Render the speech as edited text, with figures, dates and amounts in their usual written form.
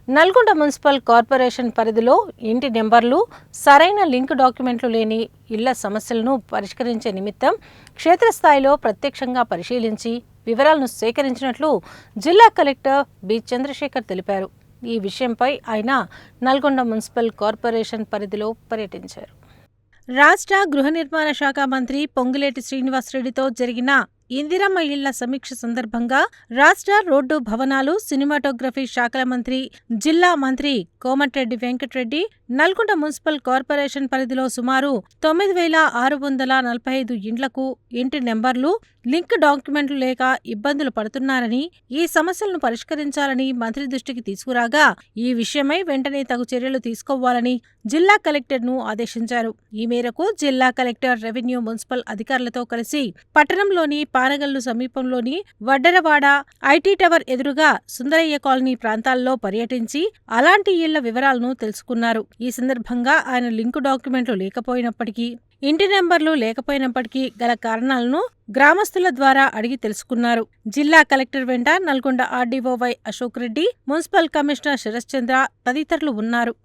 Nalgonda municipal corporation పరిధిలో ఇంటి నెంబర్లు, సరైన లింక్ డాక్యుమెంట్లు లేని ఇళ్ల సమస్యలను పరిష్కరించే నిమిత్తం క్షేత్రస్థాయిలో ప్రత్యక్షంగా పరిశీలించి వివరాలను సేకరించినట్లు జిల్లా కలెక్టర్ బి. చంద్రశేఖర్ తెలిపారు. ఈ విషయంపై ఆయన నల్గొండ మున్సిపల్ కార్పొరేషన్ పరిధిలో పర్యటించారు. రాష్ట్ర గృహ నిర్మాణ శాఖ మంత్రి పొంగులేటి శ్రీనివాసరెడ్డితో జరిగిన ఇందిరమ్మ ఇళ్ల సమీక్ష సందర్భంగా రాష్ట్ర రోడ్డు, భవనాలు, సినిమాటోగ్రఫీ శాఖల మంత్రి, జిల్లా మంత్రి కోమటిరెడ్డి వెంకటరెడ్డి నల్గొండ మున్సిపల్ కార్పొరేషన్ పరిధిలో సుమారు 9,645 ఇండ్లకు ఇంటి నెంబర్లు, లింక్ డాక్యుమెంట్లు లేక ఇబ్బందులు పడుతున్నారని, ఈ సమస్యలను పరిష్కరించాలని మంత్రి దృష్టికి తీసుకురాగా ఈ విషయమై వెంటనే తగు చర్యలు తీసుకోవాలని జిల్లా కలెక్టర్ను ఆదేశించారు. ఈ మేరకు జిల్లా కలెక్టర్ రెవెన్యూ, మున్సిపల్ అధికారులతో కలిసి పట్టణంలోని పానగల్లు సమీపంలోని వడ్డరవాడ, ఐటీ టవర్ ఎదురుగా సుందరయ్య కాలనీ ప్రాంతాల్లో పర్యటించి అలాంటి ఇళ్ల వివరాలను తెలుసుకున్నారు. ఈ సందర్భంగా ఆయన లింకు డాక్యుమెంట్లు లేకపోయినప్పటికీ, ఇంటి నెంబర్లు లేకపోయినప్పటికీ గల కారణాలను గ్రామస్తుల ద్వారా అడిగి తెలుసుకున్నారు. జిల్లా కలెక్టర్ వెంట Nalgonda RDO Y. Ashok Reddy, municipal commissioner Sarath Chandra తదితరులు ఉన్నారు.